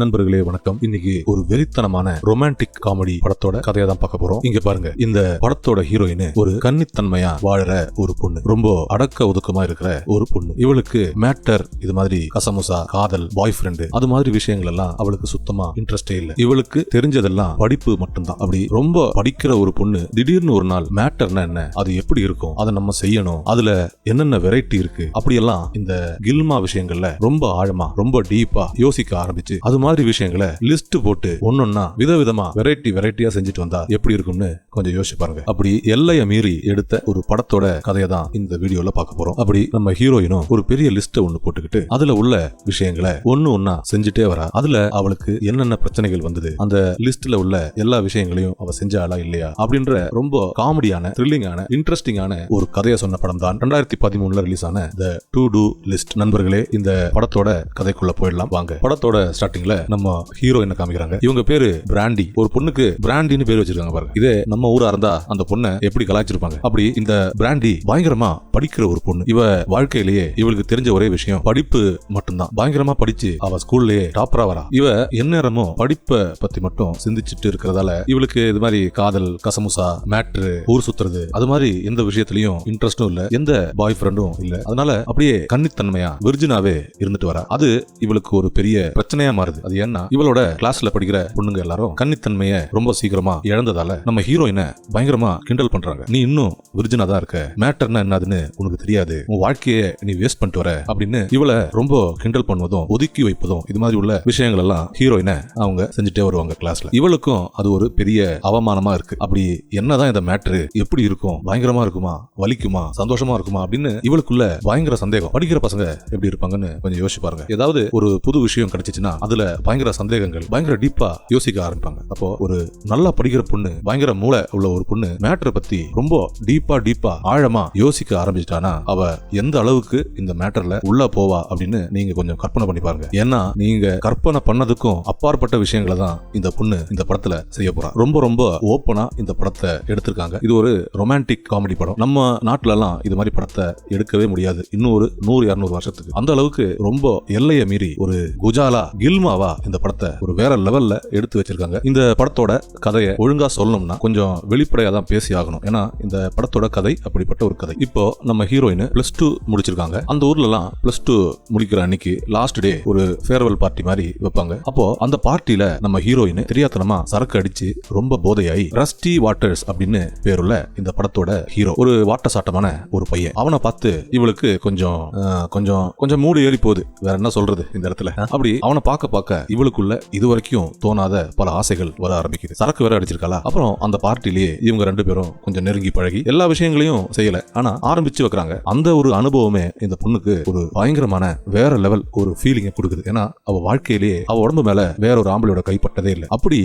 நண்பர்களே வணக்கம். இன்னைக்கு ஒரு வெறித்தனமான ரொமான்டிக் காமெடி படத்தோட கதையை தான் பார்க்க போறோம். இங்க பாருங்க, இந்த படத்தோட ஹீரோயின் ஒரு கன்னித்தன்மையா வாழற ஒரு பொண்ணு, ரொம்ப அடக்க ஒதுக்கமா இருக்கிற ஒரு பொண்ணு. இவளுக்கு மேட்டர், இது மாதிரி கசமுசா, காதல், பாய் ஃப்ரெண்டு, அது மாதிரி விஷயங்கள் எல்லாம் அவளுக்கு சுத்தமா இன்ட்ரெஸ்டே இல்லை. இவளுக்கு தெரிஞ்சதெல்லாம் படிப்பு மட்டும்தான். அப்படி ரொம்ப படிக்கிற ஒரு பொண்ணு திடீர்னு ஒரு நாள் மேட்டர்னா என்ன, அது எப்படி இருக்கும், அதை நம்ம செய்யணும், அதுல என்னென்ன வெரைட்டி இருக்கு, அப்படியெல்லாம் இந்த கில்மா விஷயங்கள்ல ரொம்ப ஆழமா, ரொம்ப டீப்பா யோசிக்க ஆரம்பிச்சு அது மாதிரி விஷயங்களை லிஸ்ட் போட்டு ஒன்னொன்னா விதவிதமா வெரைட்டியா செஞ்சுட்டு வந்தா எப்படி இருக்கும்னு கொஞ்சம் யோசிச்சு பாருங்க. அப்படி எல்லையை மீறி எடுத்த ஒரு படத்தோட கதையை தான் இந்த வீடியோல பார்க்க போறோம். அப்படி நம்ம ஹீரோயினும் ஒரு பெரிய லிஸ்ட் ஒண்ணு போட்டுக்கிட்டு அதுல உள்ள விஷயங்களை ஒன்னா செஞ்சுட்டே வரா. அதுல அவளுக்கு என்னென்ன பிரச்சனைகள் வந்தது, அந்த லிஸ்ட்ல உள்ள எல்லா விஷயங்களையும் அவ செஞ்சாளா இல்லையா அப்படின்ற ரொம்ப காமெடியான, த்ரில்லிங்கான, இன்ட்ரெஸ்டிங்கான ஒரு கதையை சொன்ன படம் தான் 2013 ரிலீஸ் ஆன த டு டூ லிஸ்ட். நண்பர்களே, இந்த படத்தோட கதைக்குள்ள போயிடலாம் வாங்க. படத்தோட ஸ்டார்டிங்ல நம்ம ஹீரோயினை காமிக்கிறாங்க. இவங்க பேரு பிராண்டி. ஒரு பொண்ணுக்கு பிராண்டின்னு பேர் வச்சிருக்காங்க பாருங்க. இதே நம்ம ஊரா இருந்தா அந்த பொண்ணை எப்படி கலாய்ச்சிருப்பாங்க. அப்படி இந்த பிராண்டி பயங்கரமா படிக்கிற ஒரு பொண்ணு. இவ வாழ்க்கையிலேயே இவளுக்கு தெரிஞ்ச ஒரே விஷயம் படிப்பு மட்டும்தான். பயங்கரமா படிச்சு அவ ஸ்கூல்லயே டாப்பரா வரா. இவ எந்நேரமும் படிப்பை பத்தி மட்டும் சிந்திச்சுட்டு இருக்கிறதால இவளுக்கு இது மாதிரி காதல், கசமுசா, மேட்ரு, ஊர் சுத்துறது, அது மாதிரி எந்த விஷயத்திலயும் இன்ட்ரெஸ்டும் இல்ல, எந்த பாய் ஃப்ரெண்டும் இல்ல. அதனால அப்படியே கன்னித்தன்மையா விர்ஜினாவே இருந்துட்டு வரா. அது இவளுக்கு ஒரு பெரிய பிரச்சனையா மாறுது. அது என்ன, இவளோட கிளாஸ்ல படிக்கிற பொண்ணுங்க எல்லாரும் கன்னித்தன்மையை ரொம்ப சீக்கிரமா இழந்ததால நம்ம ஹீரோயினை பயங்கரமா கிண்டல் பண்றாங்க. நீ இன்னும் விர்ஜினா தான் இருக்க, மேட்டர்னா என்னதுன்னு உனக்கு தெரியாது, உன் வாழ்க்கையை நீ வேஸ்ட் பண்ணிட்டு வர அப்படின்னு இவளை ரொம்ப கிண்டல் பண்ணுவதும் ஒதுக்கி வைப்பதும் இது மாதிரி உள்ள விஷயங்கள் எல்லாம் ஹீரோயினை அவங்க செஞ்சுட்டே வருவாங்க கிளாஸ்ல. இவளுக்கும் அது ஒரு பெரிய அவமானமா இருக்கு. அப்படி என்னதான் இந்த மேட்ரு, எப்படி இருக்கும், பயங்கரமா இருக்குமா, வலிக்குமா, சந்தோஷமா இருக்குமா அப்படின்னு இவளுக்குள்ள பயங்கர சந்தேகம். படிக்கிற பசங்க எப்படி இருப்பாங்கன்னு கொஞ்சம் யோசிச்சு பாருங்க. ஏதாவது ஒரு புது விஷயம் கிடைச்சிச்சுன்னா அதுல பயங்கர சந்தேகங்கள், பயங்கர டீப்பா யோசிக்க ஆரம்பிப்பாங்க. அப்போ ஒரு நல்லா படிக்கிற பொண்ணு, பயங்கர மூளை உள்ள ஒரு பொண்ணு மேட்டரை பத்தி ரொம்ப டீப்பா ஆழமா யோசிக்க ஆரம்பிச்சிட்டானா அவ எந்த அளவுக்கு இந்த மேட்டர்ல உள்ள போவா அப்படின்னு நீங்க கொஞ்சம் கற்பனை பண்ணி பாருங்க. ஏன்னா நீங்க கற்பனை பண்ணதுக்கும் அப்பாற்பட்ட விஷயங்களை தான் இந்த பொண்ணு இந்த படத்துல செய்ய போறா. ரொம்ப ஓப்பனா இந்த படத்தை எடுத்திருக்காங்க. இது ஒரு ரொமான்டிக் காமெடி படம். நம்ம நாட்டுல எல்லாம் இது மாதிரி படத்தை எடுக்கவே முடியாது இன்னும் ஒரு 100-200 வருஷத்துக்கு. அந்த அளவுக்கு ரொம்ப எல்லையை மீறி ஒரு குஜாலா, கில்மாவா இந்த படத்தை ஒரு வேற லெவல்ல எடுத்து வச்சிருக்காங்க. இந்த படத்தோட கதையை ஒழுங்கா சொல்லணும்னா கொஞ்சம் வெளிப்படையா தான் பேசி ஆகணும். ஏன்னா இந்த படத்தோட கதை அப்படிப்பட்ட ஒரு கதை. இப்போ நம்ம ஹீரோயின் +2 முடிச்சிருக்காங்க. அந்த ஊர்ல எல்லாம் +2 முடிக்கிற அன்னைக்கு லாஸ்ட் டே ஒரு ஃபேர்வெல் பார்ட்டி மாதிரி வைப்பாங்க. அப்போ அந்த பார்ட்டியில நம்ம ஹீரோயின் தெரியாதனமா சரக்கு அடிச்சு ரொம்ப போதையாயி ரஸ்டி வாட்டர்ஸ் அப்படின்னு பேருள்ள இந்த படத்தோட ஹீரோ, ஒரு வாட்டசாட்டமான ஒரு பையன். அவனை பார்த்து இவளுக்கு கொஞ்சம் மூடு ஏறி போகுது. வேற என்ன சொல்றது இந்த இடத்துல. அப்படி அவனை பார்க்க இவளுக்குள்ள இதுவரைக்கும் தோணாத பல ஆசைகள் வர ஆரம்பிக்குது. சரக்கு வேற அடிச்சிருக்காளா. அப்புறம் அந்த பார்ட்டிலேயே இவங்க 2 பேரும் கொஞ்சம் நெருங்கி பழகி எல்லா விஷயங்களையும் செய்யல, ஆனா ஆரம்பிச்சு வைக்கிறாங்க. அந்த ஒரு அனுபவமே இந்த பொண்ணுக்கு ஒரு பயங்கரமான வேற லெவல் ஒரு ஃபீலிங்கை கொடுக்குது. ஏன்னா அவ வாழ்க்கையிலேயே அவ உடம்பு மேல வேற ஒரு ஆம்பளையோட கைப்பட்டதே இல்லை. அப்படி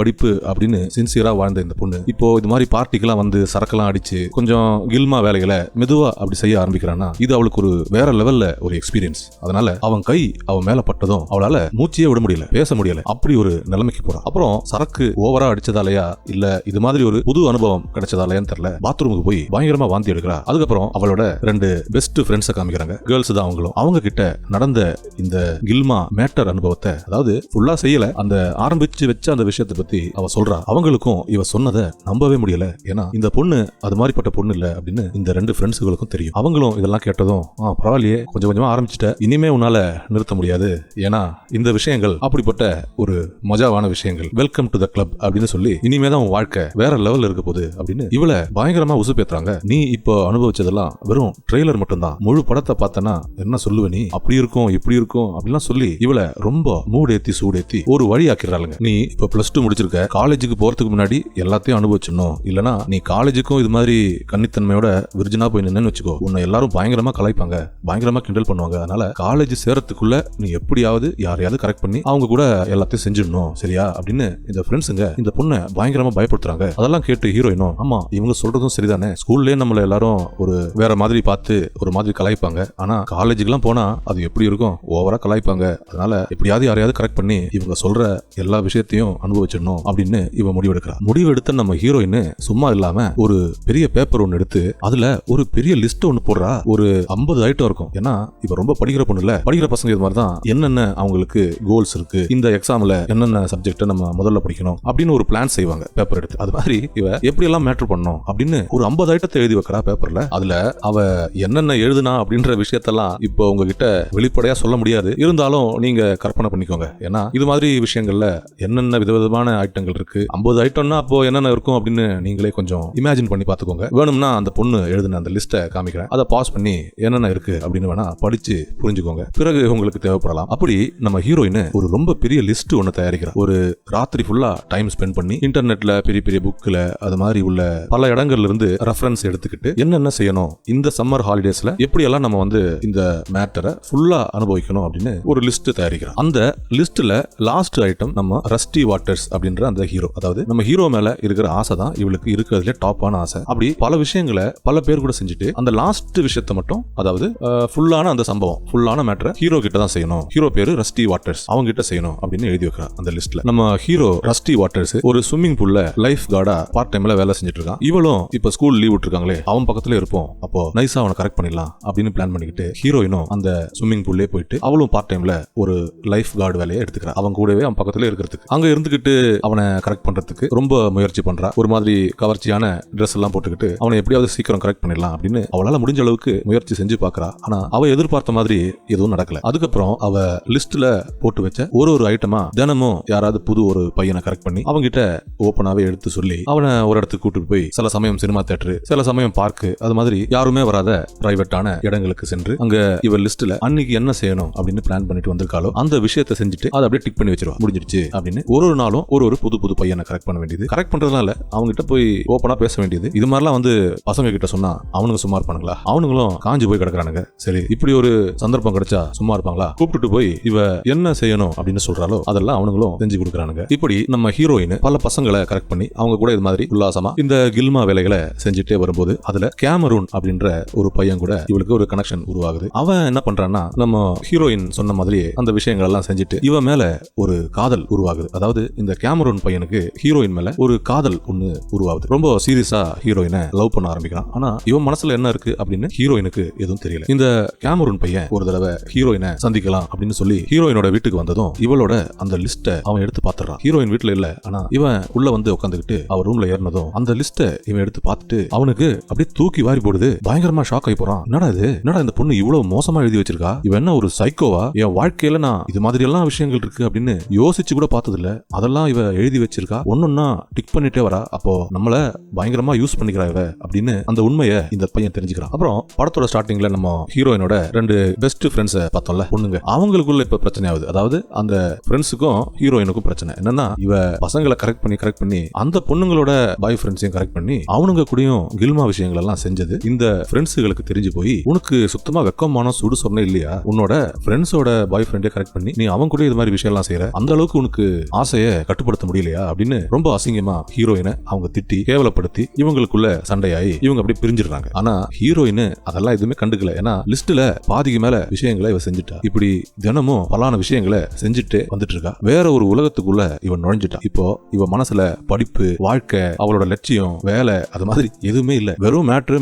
படிப்பு அப்படின்னு சின்சியரா வாழ்ந்த இந்த பொண்ணு இப்போ இது மாதிரி பார்ட்டிக்கெல்லாம் வந்து சரக்கெல்லாம் அடிச்சு கொஞ்சம் கில்மா வேலைகளை மெதுவா அப்படி செய்ய ஆரம்பிக்கிறான்னா இது அவளுக்கு ஒரு வேற லெவல்ல ஒரு எக்ஸ்பீரியன்ஸ். அதனால அவன் கை அவன் மேல பட்டதும் அவளால மூச்சியே விட முடியல, பேச முடியல, அப்படி ஒரு நிலைமைக்கு போறா. அப்புறம் சரக்கு ஓவரா அடிச்சதாலயா இல்ல இது மாதிரி ஒரு புது அனுபவம் கிடைச்சதாலயான்னு தெரியல, பாத்ரூமுக்கு போய் பயங்கரமா வாந்தி எடுக்கிறா. அதுக்கப்புறம் அவளோட 2 பெஸ்ட் ஃப்ரெண்ட்ஸை காமிக்கிறாங்க. கேர்ள்ஸ் தான் அவங்களும். அவங்க கிட்ட நடந்த இந்த கில்மா மேட்டர் அனுபவத்தை, அதாவது ஃபுல்லா செய்யல, அந்த ஆரம்பிச்சு வச்ச அந்த விஷயத்தை பத்தி அவ சொல்றா. அவங்களுக்கும் இவ சொன்னதை நம்பவே முடியல. ஏன்னா இந்த பொண்ணு அது மாதிரிப்பட்ட பொண்ணு இல்ல அப்படின்னு இந்த 2 ஃப்ரெண்ட்ஸுகளுக்கும் தெரியும். அவங்களும் இதெல்லாம் கேட்டதும் பரவாயில்லையே, கொஞ்சமா ஆரம்பிச்சுட்ட, இனிமே உன்னால நிறுத்த முடியாது, ஏன்னா இந்த விஷயங்கள் அப்படிப்பட்ட ஒரு மஜாவான விஷயங்கள், வெல்கம் டு த கிளப் அப்படின்னு சொல்லி இனிமேதான் உன் வாழ்க்கை வேற லெவல்ல இருக்க போகுது அப்படின்னு இவளை பயங்கரமா உசுப்பேத்துறாங்க. நீ இப்போ அனுபவிச்சதெல்லாம் வெறும் ட்ரெய்லர் மட்டும்தான், முழு படத்தை பார்த்தனா என்ன சொல்லுவ நீ, அப்படி இருக்கும் இப்படி இருக்கும் அப்படிலாம் சொல்லி இவளை ரொம்ப மூடேத்தி சூடேத்தி ஒரு வழி ஆக்கிடுறாளுங்க. நீ இப்போ +2 முடிச்சிருக்க, காலேஜுக்கு போறதுக்கு முன்னாடி எல்லாத்தையும் அனுபவிச்சிடணும், இல்லனா நீ காலேஜுக்கும் இது மாதிரி கன்னித்தன்மையோட விர்ஜினா போய் நின்னு வச்சுக்கோ, உன்னை எல்லாரும் பயங்கரமா கலாய்ப்பாங்க, பயங்கரமா கிண்டல் பண்ணுவாங்க. அதனால காலேஜ் சேரத்துக்குள்ள நீ எப்படியாவது யாரையாவது கரெக்ட் பண்ணி அவங்க கூட எல்லாத்தையும் செஞ்சிடணும், சரியா அப்படின்னு இந்த ஃப்ரெண்ட்ஸுங்க இந்த பொண்ணை பயங்கரமா பயப்படுத்துறாங்க. அதெல்லாம் கேட்டு ஹீரோயினும், ஆமா இவங்க சொல்றதும் சரிதானே, ஸ்கூல்லே நம்மள எல்லாரும் ஒரு வேற மாதிரி பார்த்து ஒரு மாதிரி கலாய்ப்பாங்க, ஆனா காலேஜுக்குலாம் போனா அது எப்படி இருக்கும், ஓவரா கலாய்ப்பாங்க, அதனால எப்படியாவது யாரையாவது கரெக்ட் பண்ணி இவங்க சொல்ற எல்லா விஷயத்தையும் அனுபவிச்சிடணும் அப்படின்னு இவன் முடிவெடுக்கிறா. முடிவெடுத்த நம்ம ஹீரோயின் சும்மா இல்லாம ஒரு பெரிய பேப்பர் ஒன்னு எடுத்து அதுல ஒரு பெரிய லிஸ்ட் ஒன்னு போடுறா. ஒரு 50 ஐட்டம் இருக்கும். ஏன்னா இவ ரொம்ப படிக்கிற பொண்ணு இல்ல, படிக்கிற பசங்க இது மாதிரி தான் என்னென்ன அவங்களுக்கு கோல்ஸ் இருக்கு, இந்த எக்ஸாம்ல என்னென்ன சப்ஜெக்ட் நம்ம முதல்ல படிக்கணும் அப்படின்னு ஒரு பிளான் செய்வாங்க பேப்பர் எடுத்து. அது மாதிரி இவ எப்படி எல்லாம் மேட்டர் பண்ணணும் அப்படின்னு ஒரு 50 ஐட்டத்தை எழுதி வைக்கிறா பேப்பர்ல. அதுல அவ என்னென்ன எழுதுனா அப்படின்ற விஷயத்தெல்லாம் இப்போ உங்ககிட்ட வெளிப்படையா சொல்ல முடியாது. இருந்தாலும் நீங்க கற்பனை பண்ணிக்கோங்க. ஏன்னா இது மாதிரி விஷயங்கள்ல என்னென்ன விதவிதமான ஐட்டங்கள் இருக்கு, 50 ஐட்டம்னா அப்போ என்னென்ன இருக்கும் அப்படின்னு நீங்களே கொஞ்சம் இமேஜின் பண்ணி பாத்துக்கோங்க. வேணும்னா அந்த பொண்ணு எழுதுன அந்த லிஸ்ட்டை காமிக்கிறேன், அதை பாஸ் பண்ணி என்னென்ன இருக்கு அப்படின்னு வேணா படிச்சு புரிஞ்சுக்கோங்க. பிறகு உங்களுக்கு தேவைப்படலாம். அப்படி நம்ம ஹீரோயின் ஒரு ரொம்ப பெரிய லிஸ்ட் ஒன்னு தயாரிக்கிறா. ஒரு ராத்திரி ஃபுல்லா டைம் ஸ்பெண்ட் பண்ணி இன்டர்நெட்ல பெரிய பெரிய புக்ல அது மாதிரி உள்ள பல இடங்கள்ல இருந்து ரெஃபரன்ஸ் எடுத்துக்கிட்டு என்னென்ன செய்யணும், இந்த சம்மர் ஹாலிடேஸ்ல எப்படி எல்லாம் நம்ம வந்து இந்த மேட்டரை ஃபுல்லா அனுபவிக்கணும் அப்படின்னு ஒரு லிஸ்ட் தயாரிக்கிறோம். அந்த லிஸ்ட்ல லாஸ்ட் ஐட்டம் நம்ம ரஸ்டி வாட்டர்ஸ் அப்படின்ற அந்த ஹீரோ. அதாவது நம்ம ஹீரோ மேல இருக்கிற ஆசை தான் இவளுக்கு இருக்கிறதுல டாப்பான ஆசை. அப்படி பல விஷயங்களை பல பேர் கூட செஞ்சுட்டு அந்த லாஸ்ட் விஷயத்தை மட்டும், அதாவது ஃபுல்லான அந்த சம்பவம் ஃபுல்லான மேட்டரை ஹீரோ கிட்ட தான் செய்யணும். ஹீரோ பேரு ரஸ்டி வாட்டர்ஸ், அவங்க கிட்ட செய்யணும் அப்படின்னு எழுதி வைக்கிறான் அந்த லிஸ்ட்ல. நம்ம ஹீரோ ரஸ்டி வாட்டர்ஸ் ஒரு ஸ்விம்மிங் பூல்ல லைஃப் கார்டா பார்ட் டைம்ல வேலை செஞ்சுட்டு இருக்கான். இவளும் இப்ப ஸ்கூல் லீவ் விட்டுருக்காங்களே, அவன் பக்கத்துல இருப்போம், அப்போ நைஸா அவனை கரெக்ட் பண்ணிடலாம் அப்படின்னு பிளான் பண்ணிக்கிட்டு ஹீரோயினும் அந்த ஸ்விம்மிங் பூல்லே போயிட்டு அவளும் பார்ட் டைம்ல ஒரு லைஃப் கார்டு வேலையை எடுத்துக்கிறான். அவன் கூடவே அவன் பக்கத்துல இருக்கிறதுக்கு, அங்க இருந்துகிட்டு அவனை கரெக்ட் பண்றதுக்கு ரொம்ப முயற்சி பண்றா. ஒரு மாதிரி கவர்ச்சியான ட்ரெஸ் எல்லாம் போட்டுக்கிட்டு அவனை எப்படியாவது சீக்கிரம் கரெக்ட் பண்ணிடலாம் அப்படின்னு அவளால முடிஞ்ச அளவுக்கு முயற்சி செஞ்சு பாக்குறா. ஆனா அவ எதிர்பார்த்த மாதிரி எதுவும் நடக்கல. அதுக்கப்புறம் அவ லிஸ்ட்ல போட்டு வச்ச ஒரு ஐட்டமா தினமும் யாராவது புது ஒரு பையனை கரெக்ட் பண்ணி அவங்க கிட்ட ஓப்பனாவே எடுத்து சொல்லி அவனை ஒரு இடத்துக்கு கூட்டிட்டு போய் சில சமயம் சினிமா தியேட்டர், சில சமயம் பார்க்கு, அது மாதிரி யாருமே வராத பிரைவேட்டான இடங்களுக்கு சென்று அங்க இவ லிஸ்ட்ல அன்னைக்கு என்ன செய்யணும் அப்படின்னு பிளான் பண்ணிட்டு வந்திருக்காளோ அந்த விஷயத்தை செஞ்சுட்டு அதை அப்படியே டிக் பண்ணி வச்சிருவா. முடிஞ்சிருச்சு அப்படின்னு ஒரு நாளும் ஒரு புது பையனை கரெக்ட் பண்ண வேண்டியது. கரெக்ட் பண்றதுனால அவங்க கிட்ட போய் ஓப்பனா பேச வேண்டியது. இது மாதிரிலாம் வந்து பசங்க கிட்ட சொன்னா அவனுங்க சும்மா இருப்பானுங்களா? அவனுங்களும் காஞ்சி போய் கிடக்குறானுங்க. சரி, இப்படி ஒரு சந்தர்ப்பம் கிடைச்சா சும்மா இருப்பாங்களா? கூப்பிட்டு போய் இவ என்ன செய்யணும் அப்படின்னு சொல்றாலோ அதெல்லாம் அவனுங்களும் செஞ்சு கொடுக்குறானுங்க. இப்படி நம்ம ஹீரோயின் பல பசங்களை கரெக்ட் பண்ணி அவங்க கூட இது மாதிரி உல்லாசமா இந்த கில்மா வேலைகளை செஞ்சுட்டே வரும்போது அதுல கேமரூன் அப்படின்ற ஒரு பையன் கூட இவளுக்கு ஒரு கனெக்ஷன் உருவாகுது. அவன் என்ன பண்றான்னா நம்ம ஹீரோயின் சொன்ன மாதிரி அந்த விஷயங்கள் எல்லாம் செஞ்சுட்டு இவன் மேல ஒரு காதல் உருவாகுது. அதாவது இந்த கேமரூன் பையனுக்கு ஹீரோயின் மேல ஒரு காதல் ஒண்ணு உருவாகுது. ரொம்ப சீரியஸா ஹீரோயினை லவ் பண்ண ஆரம்பிக்கிறான். ஆனா இவன் மனசுல என்ன இருக்கு அப்படின்னு ஹீரோயினுக்கு எதுவும் தெரியல. இந்த கேமரூன் பையன் ஒரு தடவை ஹீரோயினை சந்திக்கலாம் அப்படின்னு சொல்லி ஹீரோயினோட வீட்டுக்கு வந்ததும் இவளோட அந்த லிஸ்ட்டை அவன் எடுத்து பாத்துறான். ஹீரோயின் வீட்டுல இல்ல, ஆனா இவன் உள்ள வந்து உட்காந்துக்கிட்டு அவர் ரூம்ல ஏறினதும் அந்த லிஸ்ட்டை இவன் எடுத்து பார்த்துட்டு அவனுக்கு அப்படியே தூக்கி வாரி போடுது. பயங்கரமா ஷாக் ஆகி போறான். என்னடா இந்த பொண்ணு இவ்வளவு மோசமா எழுதி வச்சிருக்கா? இவன் என்ன ஒரு சைக்கோவா? என் வாழ்க்கையில நான் இது மாதிரி எல்லாம் விஷயங்கள் இருக்கு அப்படின்னு யோசிச்சு கூட பார்த்தது இல்ல. அதெல்லாம் இவ எழுதி வச்சிருக்கா, ஒன்னொன்னா டிக் பண்ணிட்டே வரா. அப்போ நம்மள பயங்கரமா யூஸ் பண்ணிக்கிறா இவ அப்படின்னு அந்த உண்மையை இந்த பையன் தெரிஞ்சுக்கிறான். அப்புறம் படத்தோட ஸ்டார்டிங்ல நம்ம ஹீரோயினோட 2 பெஸ்ட் ஃப்ரெண்ட்ஸை பார்த்தோம்ல, பொண்ணுங்க, அவங்களுக்குள்ள இப்ப பிரச்சனை ஆகுது. அதாவது அந்த ஃப்ரெண்ட்ஸுக்கும் ஹீரோயினுக்கும் பிரச்சனை என்னன்னா, இவ பசங்களை கரெக்ட் பண்ணி அந்த பொண்ணுங்களோட பாய் ஃப்ரெண்ட்ஸையும் கரெக்ட் பண்ணி அவனுங்க கூடயும் கில்மா விஷயங்கள் எல்லாம் செஞ்சது இந்த ஃப்ரெண்ட்ஸுகளுக்கு தெரிஞ்சு போய், உனக்கு சுத்தமா வெக்கமான சுடு சொன்ன இல்லையா? உன்னோட ஃப்ரெண்ட்ஸோட பாய் ஃப்ரெண்டே கரெக்ட் பண்ணி நீ அவன் கூட இது மாதிரி விஷயம் எல்லாம் செய்யற, அந்த அளவுக்கு உனக்கு ஆசையை கட்டுப்படுத்த முடியலையா அப்படின்னு ரொம்ப அசிங்கமா ஹீரோயினை அவங்க திட்டி கேவலப்படுத்தி இவங்களுக்குள்ள சண்டையாயி இவங்க அப்படியே பிரிஞ்சிடுறாங்க. ஆனா ஹீரோயின் அதெல்லாம் எதுவுமே கண்டுக்கல. ஏன்னா லிஸ்ட்ல பாதிக்கு மேல விஷயங்களை இவ செஞ்சுட்டா. இப்படி தினமும் பலான விஷயங்களை செஞ்சுட்டு வந்துட்டு இருக்கா. வேற ஒரு உலகத்துக்குள்ள இவன் நுழைஞ்சிட்டா. இப்போ இவ மனசுல படிப்பு, வாழ்க்கை, அவளோட லட்சியம், வேலை, அது மாதிரி எதுவுமே இல்ல. வெறும் மேட்ரு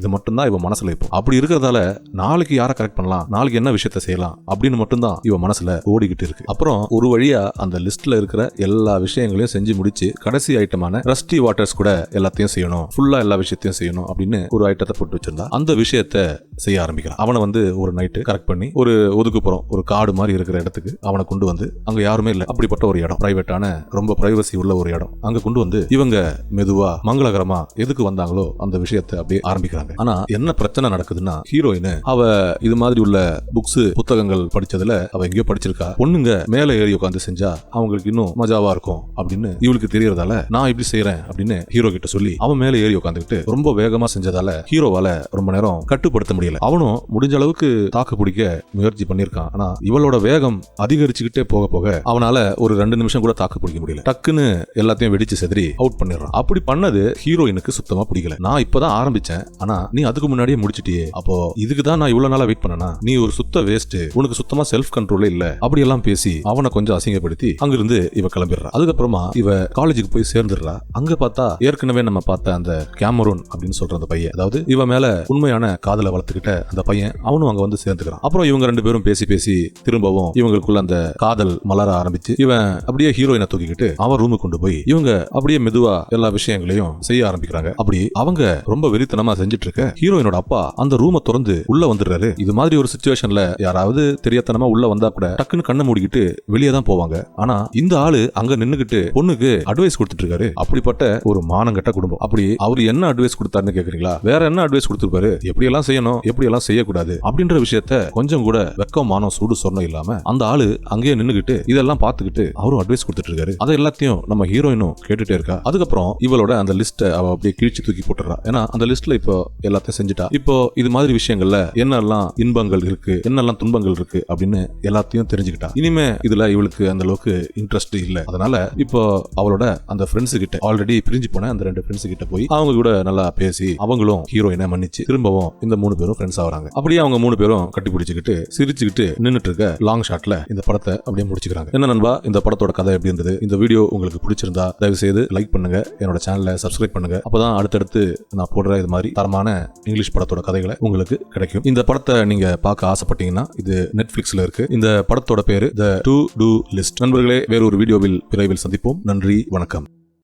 இது மட்டும் தான் இவ மனசுல. இப்போ அப்படி இருக்கிறதால நாளைக்கு யாரை கரெக்ட் பண்ணலாம், நாளைக்கு என்ன விஷயத்த செய்யலாம் அப்படின்னு மட்டும் தான் இவ மனசுல ஓடிக்கிட்டு இருக்கு. அப்புறம் ஒரு வழியா அந்த லிஸ்ட்ல இருக்கிற எல்லா விஷயங்களையும் செஞ்சு முடிச்சு கடைசி ஐட்டமான ரஸ்டி வாட்டர்ஸ் கூட எல்லாத்தையும் செய்யணும், ஃபுல்லா எல்லா விஷயத்தையும் செய்யணும் அப்படின்னு ஒரு ஐட்டத்தை போட்டு வச்சிருந்தா. அந்த விஷயத்த செய்ய ஆரம்பிக்கிறான். அவனை வந்து ஒரு நைட்டு கரெக்ட் பண்ணி ஒரு ஒதுக்குப்புறம் ஒரு காடு மாதிரி இருக்கிற இடத்துக்கு அவனை கொண்டு வந்து, அங்க யாருமே இல்ல, அப்படிப்பட்ட ஒரு இடம், பிரைவேட்டான ரொம்ப பிரைவசி உள்ள ஒரு இடம், அங்க கொண்டு வந்து இவங்க மெதுவா மங்களகரமா எதுக்கு வந்தாங்களோ அந்த விஷயத்தை அப்படியே ஆரம்பிக்கிறாங்க. ஆனா என்ன பிரச்சனை நடக்குதுன்னா, ஹீரோயின் அவ இது மாதிரி உள்ள புக்ஸ் புத்தகங்கள் படிச்சதுல அவ எங்கேயோ படிச்சிருக்கா. பொண்ணுங்க மேல ஏறி உட்காந்து செஞ்சா அவங்களுக்கு இன்னும் மஜாவா இருக்கும் அப்படின்னு இவளுக்கு தெரியறதால நான் இப்படி செய்யறேன் அப்படின்னு ஹீரோ கிட்ட சொல்லி அவன் மேல ஏறி உட்காந்துக்கிட்டு ரொம்ப வேகமா செஞ்சதால ஹீரோவால ரொம்ப நேரம் கட்டுப்படுத்த முடியல. அவனும் முடிஞ்ச அளவுக்கு தாக்கு பிடிக்க முயற்சி பண்ணிருக்கான். ஆனா இவளோட வேகம் அதிகரிச்சுக்கிட்டே போக போக அவனால ஒரு 2 நிமிஷம் கூட தாக்கு பிடிக்க முடியல. டக்குன்னு எல்லாத்தையும் வெடிச்சு செதறி அவுட் பண்ணிடுறான். அப்படி பண்ணது ஹீரோயினுக்கு சுத்தமா பிடிக்கல. நான் இப்பதான் ஆரம்பிச்சேன், ஆனா நீ அதுக்கு முன்னாடியே முடிச்சிட்டியே, அப்போ இதுக்கு தான் நான் இவ்வளவு நாளா வெயிட் பண்ணனா, நீ ஒரு சுத்த வேஸ்ட், உனக்கு சுத்தமா செல்ஃப் கண்ட்ரோலே இல்ல அப்படி எல்லாம் பேசி அவனை கொஞ்சம் அசிங்கப்படுத்தி அங்கிருந்து இவ கிளம்பிடுறா. அதுக்கப்புறமா இவ காலேஜுக்கு போய் சேர்ந்துடுறா. அங்க பார்த்தா ஏற்கனவே நம்ம பார்த்த அந்த கேமரூன் அப்படின்னு சொல்ற அந்த பையன், அதாவது இவ மேல உண்மையான காதலை வளர்த்துக்கிட்ட அந்த பையன், அவனும் அங்க வந்து சேர்ந்துக்கிறான். அப்புறம் இவங்க 2 பேரும் பேசி திரும்பவும் இவங்களுக்குள்ள அந்த காதல் மலர ஆரம்பிச்சு இவன் அப்படியே ஹீரோயினை தூக்கிக்கிட்டு அவன் ரூமுக்கு கொண்டு போய் இவங்க அப்படியே மெதுவா எல்லா விஷயங்களையும் செய்ய ஆரம்பிக்கிறாங்க. அப்படி அவங்க ரொம்ப வெறித்தனமா செஞ்சுட்டு இருக்க ஹீரோயினோட அப்பா அந்த ரூமை திறந்து உள்ள வந்துடுறாரு. இது மாதிரி ஒரு சிச்சுவேஷன்ல யாராவது தெரியாதனமா உள்ள வந்தா கூட டக்குன்னு கண்ணை மூடிக்கிட்டு வெளியே தான் போவாங்க. ஆனா இந்த ஆளு அங்க நின்னுகிட்டு பொண்ணுக்கு அட்வைஸ் கொடுத்துட்டு இருக்காரு. அப்படிப்பட்ட ஒரு மானங்கட்ட குடும்பம். அப்படி அவர் என்ன அட்வைஸ் கொடுத்தாருன்னு கேக்குறீங்களா? வேற என்ன அட்வைஸ் கொடுத்திருப்பாரு? எப்படி எல்லாம் செய்யணும், எப்படி எல்லாம் செய்யக்கூடாது அப்படின்ற விஷயத்த கொஞ்சம் கூட வெக்கம் மானம் சூடு சொன்ன இல்லாம அந்த ஆளு அங்கேயே நின்னுகிட்டு இதெல்லாம் பார்த்துக்கிட்டு அவரும் அட்வைஸ் கொடுத்துட்டு இருக்காரு. அதை எல்லாத்தையும் நம்ம ஹீரோயினும் கேட்டுட்டே இருக்கா. அதுக்கப்புறம் இவளோட அந்த லிஸ்ட்டை அவ அப்படியே கிழிச்சு தூக்கி போட்டுறா. ஏன்னா அந்த லிஸ்ட்ல இப்போ எல்லாத்தையும் செஞ்சுட்டா. இப்போ இது மாதிரி விஷயங்கள்ல என்னெல்லாம் இன்பங்கள் இருக்கு, என்னெல்லாம் துன்பங்கள் இருக்கு அப்படின்னு எல்லாத்தையும் தெரிஞ்சுக்கிட்டா. இனிமே இதுல இவளுக்கு அந்த அளவுக்கு இன்ட்ரெஸ்ட் இல்ல. அதனால இப்போ அவளோட அந்த ஃப்ரெண்ட்ஸ் கிட்ட ஆல்ரெடி பிரிஞ்சு போன அந்த 2 ஃப்ரெண்ட்ஸ் கிட்ட போய் அவங்க கூட நல்லா பேசி அவங்களும் ஹீரோயினை மன்னிச்சு திரும்பவும் இந்த 3 பேரும் ஃப்ரெண்ட்ஸ் ஆகுறாங்க. அப்படியே அவங்க 3 பேரும் கட்டி பிடிச்சிக்கிட்டு சிரிச்சுக்கிட்டு நின்னுட்டு இருக்க லாங் ஷாட்ல இந்த படத்தை அப்படியே முடிச்சுக்கிறாங்க. என்ன நண்பா, இந்த படத்தோட கதை எப்படி இருந்தது? இந்த வீடியோ உங்களுக்கு பிடிச்சிருந்தா தயவு செய்து லைக் பண்ணுங்க, என்னோட சேனலை சப்ஸ்கிரைப் பண்ணுங்க. அப்பதான் அடுத்தடுத்து நான் போடுற இது மாதிரி தரமான இங்கிலீஷ் படத்தோட கதைகளை உங்களுக்கு கிடைக்கும். இந்த படத்தை நீங்க பார்க்க ஆசைப்பட்டீங்கன்னா இது நெட்ஃபிளிக்ஸ்ல இருக்கு. இந்த படத்தோட பேரு த டு டூ லிஸ்ட். நண்பர்களே, வேறொரு வீடியோவில் விரைவில் சந்திப்போம். நன்றி, வணக்கம்.